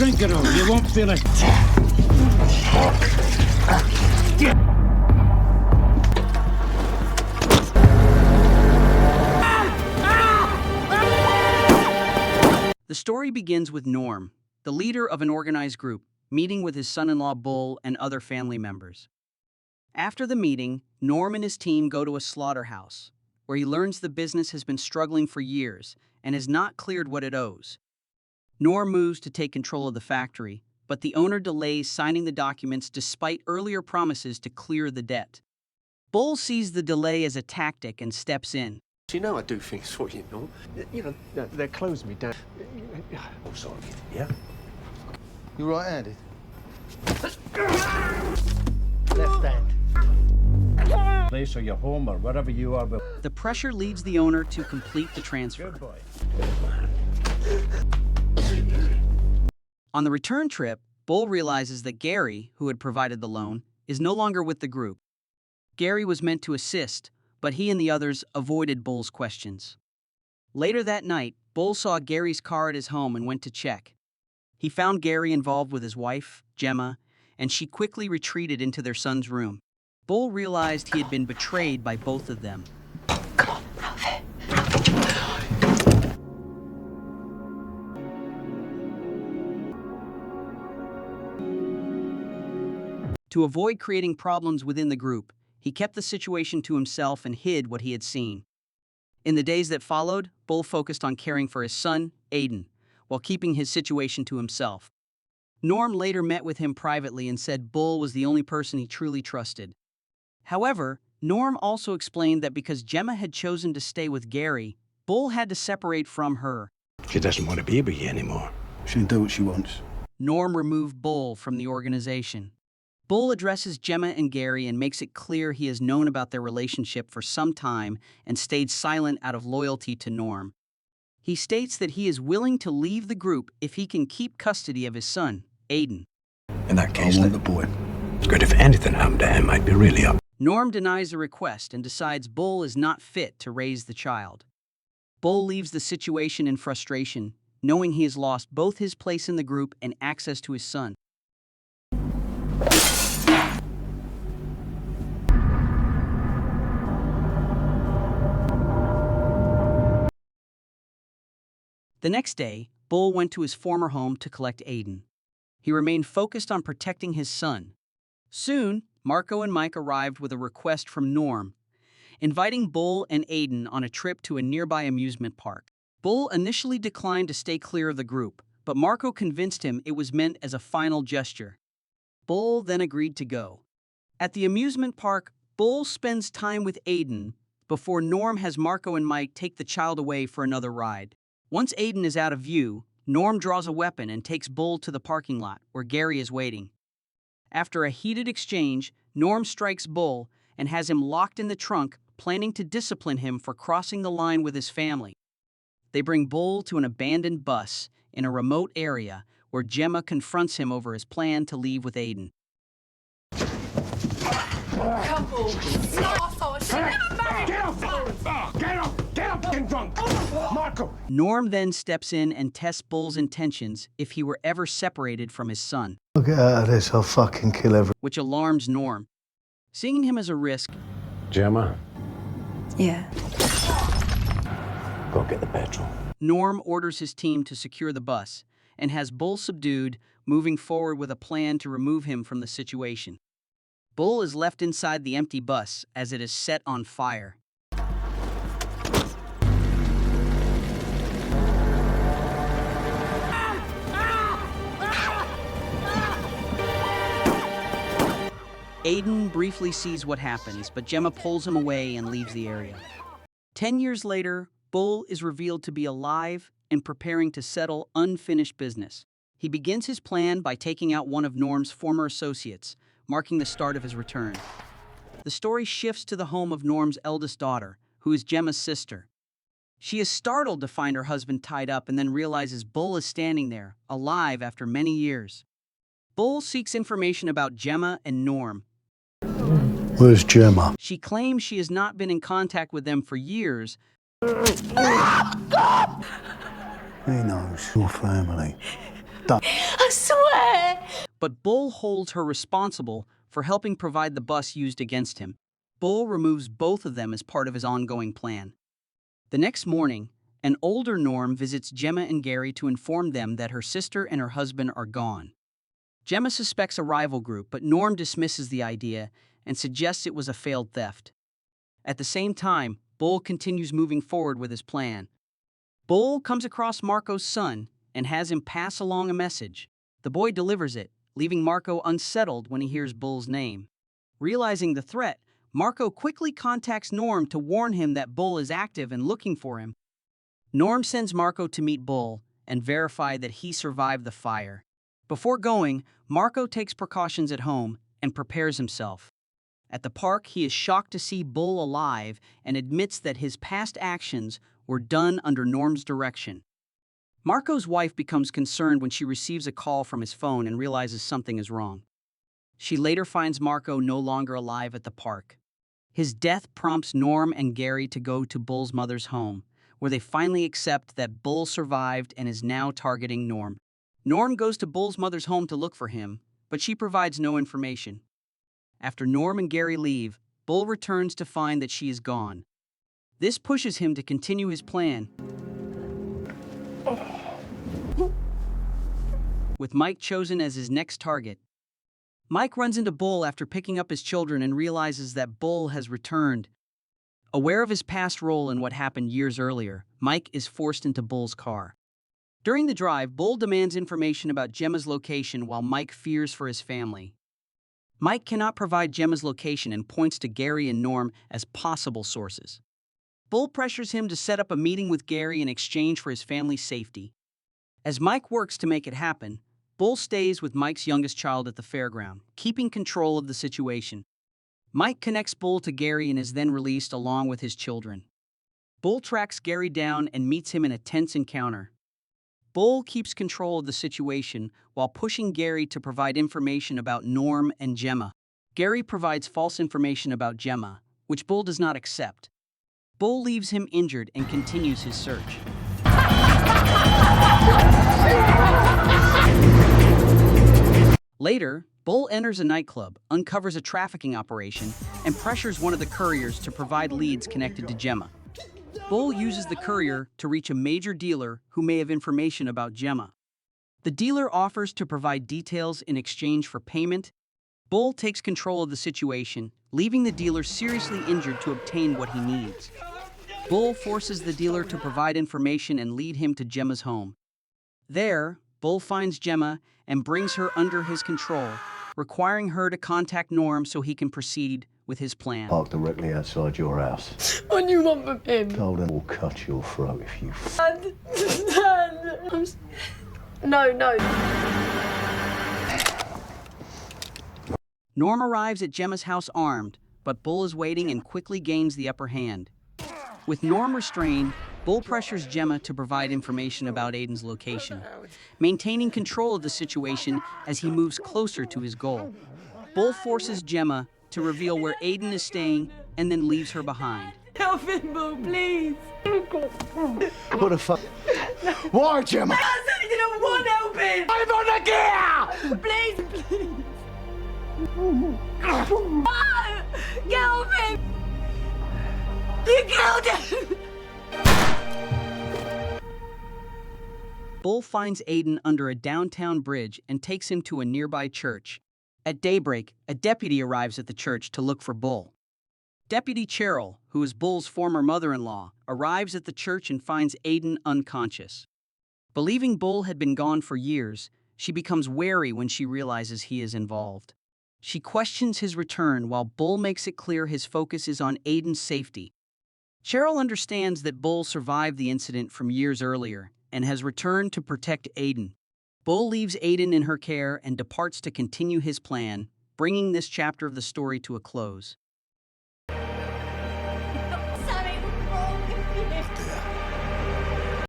Drink it all, you won't feel it. The story begins with Norm, the leader of an organized group, meeting with his son-in-law Bull and other family members. After the meeting, Norm and his team go to a slaughterhouse, where he learns the business has been struggling for years and has not cleared what it owes. Norm moves to take control of the factory, but the owner delays signing the documents despite earlier promises to clear the debt. Bull sees the delay as a tactic and steps in. You know I do things for you, Norm. You know, they're closing me down. Oh, sorry, yeah? You right-handed? Left hand. Place or your home or wherever you are, but The pressure leads the owner to complete the transfer. good boy. On the return trip, Bull realizes that Gary, who had provided the loan, is no longer with the group. Gary was meant to assist, but he and the others avoided Bull's questions. Later that night, Bull saw Gary's car at his home and went to check. He found Gary involved with his wife, Gemma, and she quickly retreated into their son's room. Bull realized he had been betrayed by both of them. Come on, out of here. To avoid creating problems within the group, he kept the situation to himself and hid what he had seen. In the days that followed, Bull focused on caring for his son, Aiden, while keeping his situation to himself. Norm later met with him privately and said Bull was the only person he truly trusted. However, Norm also explained that because Gemma had chosen to stay with Gary, Bull had to separate from her. She doesn't want to be with you anymore. She can do what she wants. Norm removed Bull from the organization. Bull addresses Gemma and Gary and makes it clear he has known about their relationship for some time and stayed silent out of loyalty to Norm. He states that he is willing to leave the group if he can keep custody of his son, Aiden. In that case, I want let the boy. It's good if anything happened to him, I'd be really up. Norm denies the request and decides Bull is not fit to raise the child. Bull leaves the situation in frustration, knowing he has lost both his place in the group and access to his son. The next day, Bull went to his former home to collect Aiden. He remained focused on protecting his son. Soon, Marco and Mike arrived with a request from Norm, inviting Bull and Aiden on a trip to a nearby amusement park. Bull initially declined to stay clear of the group, but Marco convinced him it was meant as a final gesture. Bull then agreed to go. At the amusement park, Bull spends time with Aiden before Norm has Marco and Mike take the child away for another ride. Once Aiden is out of view, Norm draws a weapon and takes Bull to the parking lot, where Gary is waiting. After a heated exchange, Norm strikes Bull and has him locked in the trunk, planning to discipline him for crossing the line with his family. They bring Bull to an abandoned bus in a remote area where Gemma confronts him over his plan to leave with Aiden. Couple. Arsehole. She never married. Get up! Get up! Get up, fucking drunk! Marco! Norm then steps in and tests Bull's intentions if he were ever separated from his son, I'll get out of this, I'll fucking kill everyone. which alarms Norm. Seeing him as a risk, Gemma, Yeah. go get the petrol. Norm orders his team to secure the bus and has Bull subdued, moving forward with a plan to remove him from the situation. Bull is left inside the empty bus as it is set on fire. Aiden briefly sees what happens, but Gemma pulls him away and leaves the area. 10 years later, Bull is revealed to be alive and preparing to settle unfinished business. He begins his plan by taking out one of Norm's former associates, marking the start of his return. The story shifts to the home of Norm's eldest daughter, who is Gemma's sister. She is startled to find her husband tied up and then realizes Bull is standing there, alive after many years. Bull seeks information about Gemma and Norm. Where's Gemma? She claims she has not been in contact with them for years. He knows your family. I swear. But Bull holds her responsible for helping provide the bus used against him. Bull removes both of them as part of his ongoing plan. The next morning, an older Norm visits Gemma and Gary to inform them that her sister and her husband are gone. Gemma suspects a rival group, but Norm dismisses the idea and suggests it was a failed theft. At the same time, Bull continues moving forward with his plan. Bull comes across Marco's son and has him pass along a message. The boy delivers it, leaving Marco unsettled when he hears Bull's name. Realizing the threat, Marco quickly contacts Norm to warn him that Bull is active and looking for him. Norm sends Marco to meet Bull and verify that he survived the fire. Before going, Marco takes precautions at home and prepares himself. At the park, he is shocked to see Bull alive and admits that his past actions were done under Norm's direction. Marco's wife becomes concerned when she receives a call from his phone and realizes something is wrong. She later finds Marco no longer alive at the park. His death prompts Norm and Gary to go to Bull's mother's home, where they finally accept that Bull survived and is now targeting Norm. Norm goes to Bull's mother's home to look for him, but she provides no information. After Norm and Gary leave, Bull returns to find that she is gone. This pushes him to continue his plan, with Mike chosen as his next target. Mike runs into Bull after picking up his children and realizes that Bull has returned. Aware of his past role in what happened years earlier, Mike is forced into Bull's car. During the drive, Bull demands information about Gemma's location while Mike fears for his family. Mike cannot provide Gemma's location and points to Gary and Norm as possible sources. Bull pressures him to set up a meeting with Gary in exchange for his family's safety. As Mike works to make it happen, Bull stays with Mike's youngest child at the fairground, keeping control of the situation. Mike connects Bull to Gary and is then released along with his children. Bull tracks Gary down and meets him in a tense encounter. Bull keeps control of the situation while pushing Gary to provide information about Norm and Gemma. Gary provides false information about Gemma, which Bull does not accept. Bull leaves him injured and continues his search. Later, Bull enters a nightclub, uncovers a trafficking operation, and pressures one of the couriers to provide leads connected to Gemma. Bull uses the courier to reach a major dealer who may have information about Gemma. The dealer offers to provide details in exchange for payment. Bull takes control of the situation, leaving the dealer seriously injured to obtain what he needs. Bull forces the dealer to provide information and lead him to Gemma's home. There, Bull finds Gemma and brings her under his control, requiring her to contact Norm so he can proceed with his plan. Park directly outside your house. What do you want from him? Told him we'll cut your throat if you Dad, Dad, No. Norm arrives at Gemma's house armed, but Bull is waiting and quickly gains the upper hand. With Norm restrained, Bull pressures Gemma to provide information about Aiden's location, maintaining control of the situation as he moves closer to his goal. Bull forces Gemma to reveal where Aiden is staying and then leaves her behind. Help him, Bull, please. What the fuck? Why, Gemma? I said you don't want help him. I'm on the gear! Please. No! Get off him! You killed him! Bull finds Aiden under a downtown bridge and takes him to a nearby church. At daybreak, a deputy arrives at the church to look for Bull. Deputy Cheryl, who is Bull's former mother-in-law, arrives at the church and finds Aiden unconscious. Believing Bull had been gone for years, she becomes wary when she realizes he is involved. She questions his return while Bull makes it clear his focus is on Aiden's safety. Cheryl understands that Bull survived the incident from years earlier and has returned to protect Aiden. Bull leaves Aiden in her care and departs to continue his plan, bringing this chapter of the story to a close.